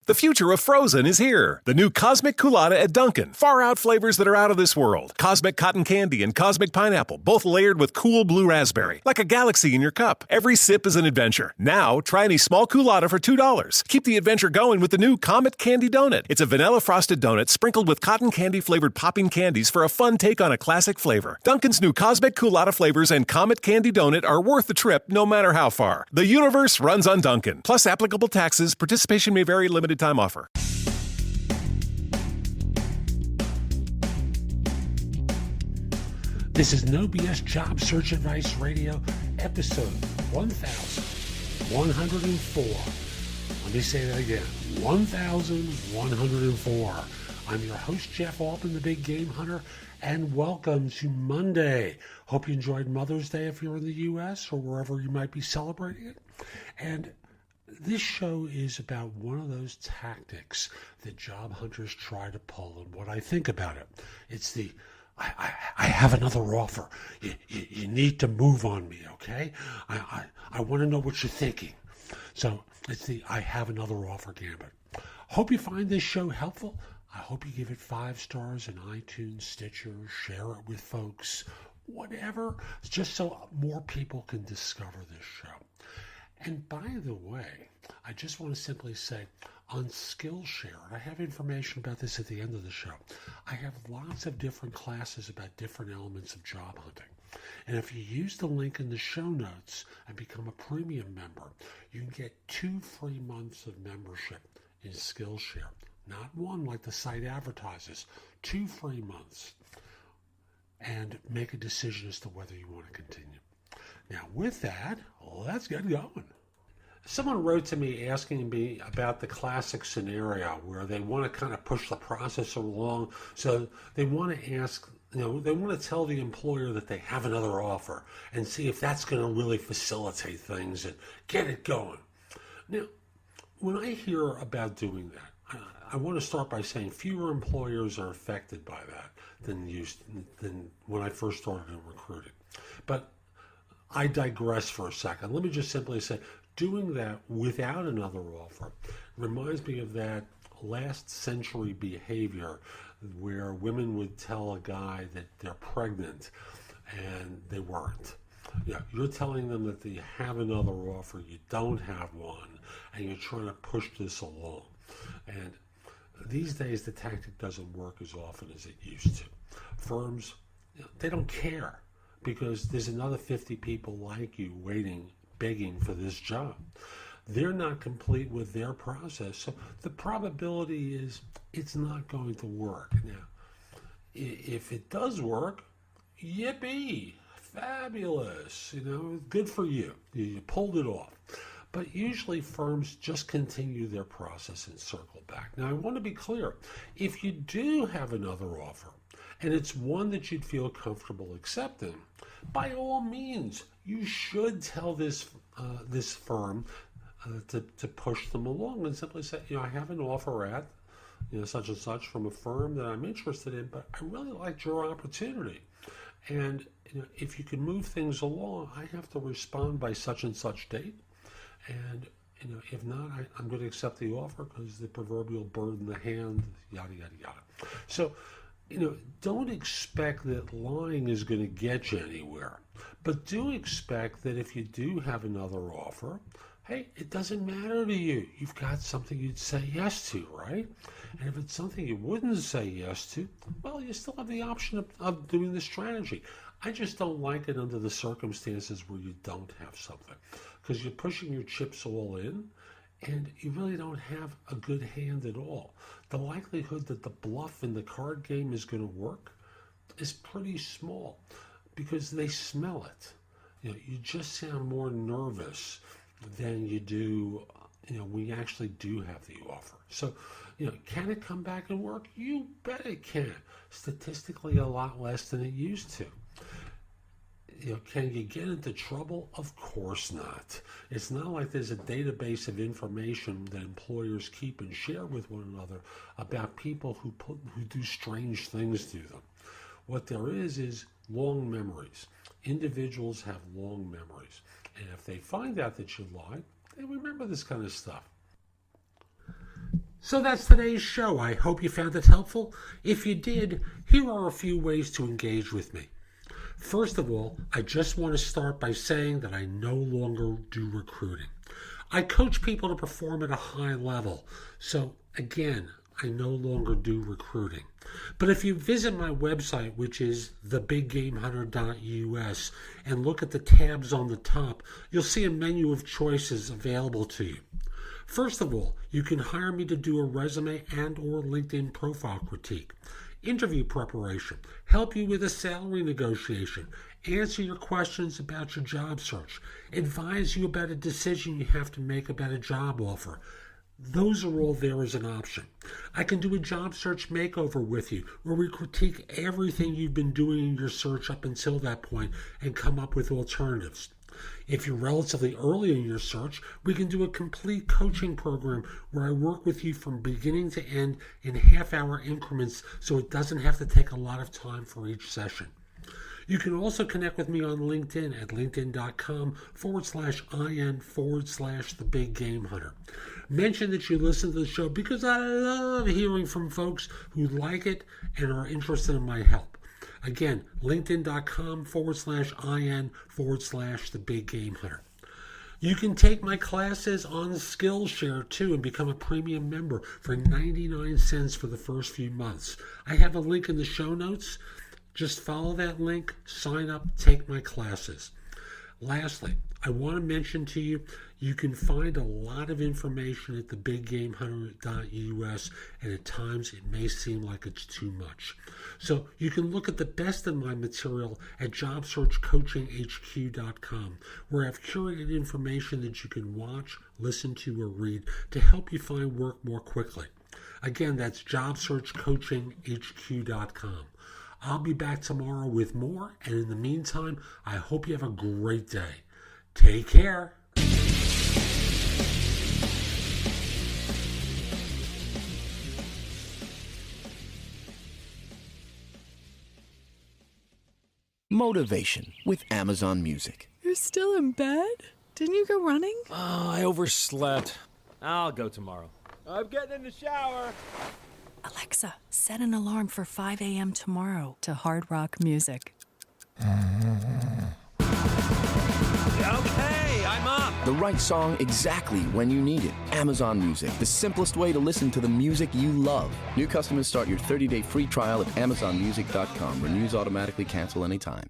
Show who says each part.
Speaker 1: The future of frozen is here. The new Cosmic Culotta at Dunkin'. Far out flavors that are out of this world. Cosmic Cotton Candy and Cosmic Pineapple, both layered with cool blue raspberry. Like a galaxy in your cup. Every sip is an adventure. Now, try any small Culotta for $2. Keep the adventure going with the new Comet Candy Donut. It's a vanilla frosted donut sprinkled with cotton candy flavored popping candies for a fun take on a classic flavor. Dunkin's new Cosmic Culotta flavors and Comet Candy Donut are worth the trip no matter how far. The universe runs on Dunkin'. Plus applicable taxes. Participation may vary. Limited time offer.
Speaker 2: This is No BS Job Search Advice Radio, episode 1104. Let me say that again, 1104. I'm your host, Jeff Altman, the Big Game Hunter, and welcome to Monday. Hope you enjoyed Mother's Day if you're in the U.S. or wherever you might be celebrating it. And this show is about one of those tactics that job hunters try to pull, and what I think about it. It's the, I have another offer. You need to move on me, okay? I want to know what you're thinking. So it's the I have another offer gambit. Hope you find this show helpful. I hope you give it 5 stars in iTunes, Stitcher, share it with folks, whatever, just so more people can discover this show. And by the way, I just want to simply say, on Skillshare, I have information about this at the end of the show, I have lots of different classes about different elements of job hunting. And if you use the link in the show notes and become a premium member, you can get 2 free months of membership in Skillshare. Not one like the site advertises, 2 free months. And make a decision as to whether you want to continue. Now, with that, let's get going. Someone wrote to me asking me about the classic scenario where they want to kind of push the process along. So they want to ask, they want to tell the employer that they have another offer and see if that's going to really facilitate things and get it going. Now, when I hear about doing that, I want to start by saying fewer employers are affected by that than when I first started in recruiting. But I digress for a second. Let me just simply say, doing that without another offer reminds me of that last century behavior where women would tell a guy that they're pregnant and they weren't. Yeah, you're telling them that you have another offer, you don't have one, and you're trying to push this along. And these days, the tactic doesn't work as often as it used to. Firms, they don't care because there's another 50 people like you waiting, begging for this job. They're not complete with their process, so the probability is it's not going to work. Now, if it does work, yippee, fabulous, good for you. You pulled it off. But usually firms just continue their process and circle back. Now, I want to be clear. If you do have another offer, and it's one that you'd feel comfortable accepting, by all means, you should tell this firm to push them along and simply say, I have an offer at such and such from a firm that I'm interested in, but I really liked your opportunity. And if you can move things along, I have to respond by such and such date. And if not, I'm going to accept the offer because the proverbial bird in the hand, yada, yada, yada. So, don't expect that lying is going to get you anywhere. But do expect that if you do have another offer, hey, it doesn't matter to you. You've got something you'd say yes to, right? And if it's something you wouldn't say yes to, well, you still have the option of doing the strategy. I just don't like it under the circumstances where you don't have something, because you're pushing your chips all in and you really don't have a good hand at all. The likelihood that the bluff in the card game is going to work is pretty small because they smell it. You just sound more nervous than you do, when you actually do have the offer. So, can it come back and work? You bet it can. Statistically, a lot less than it used to. Can you get into trouble? Of course not. It's not like there's a database of information that employers keep and share with one another about people who do strange things to them. What there is long memories. Individuals have long memories. And if they find out that you lied, they remember this kind of stuff. So that's today's show. I hope you found it helpful. If you did, here are a few ways to engage with me. First of all, I just want to start by saying that I no longer do recruiting. I coach people to perform at a high level. So again, I no longer do recruiting. But if you visit my website, which is thebiggamehunter.us, and look at the tabs on the top, you'll see a menu of choices available to you. First of all, you can hire me to do a resume and or LinkedIn profile critique, interview preparation, help you with a salary negotiation, answer your questions about your job search, advise you about a decision you have to make about a job offer. Those are all there as an option. I can do a job search makeover with you, where we critique everything you've been doing in your search up until that point and come up with alternatives. If you're relatively early in your search, we can do a complete coaching program where I work with you from beginning to end in half-hour increments so it doesn't have to take a lot of time for each session. You can also connect with me on LinkedIn at linkedin.com/IN/TheBigGameHunter. Mention that you listen to the show because I love hearing from folks who like it and are interested in my help. Again, linkedin.com/IN/TheBigGameHunter. You can take my classes on Skillshare too and become a premium member for 99 cents for the first few months. I have a link in the show notes. Just follow that link, sign up, take my classes. Lastly, I want to mention to you, you can find a lot of information at thebiggamehunter.us, and at times it may seem like it's too much. So you can look at the best of my material at jobsearchcoachinghq.com, where I've curated information that you can watch, listen to, or read to help you find work more quickly. Again, that's jobsearchcoachinghq.com. I'll be back tomorrow with more, and in the meantime, I hope you have a great day. Take care.
Speaker 3: Motivation with Amazon Music.
Speaker 4: You're still in bed? Didn't you go running?
Speaker 5: Oh, I overslept. I'll go tomorrow. I'm getting in the shower.
Speaker 4: Alexa, set an alarm for 5 a.m. tomorrow to hard rock music.
Speaker 5: Okay, I'm up.
Speaker 3: The right song exactly when you need it. Amazon Music, the simplest way to listen to the music you love. New customers start your 30-day free trial at amazonmusic.com. Renews automatically, cancel anytime.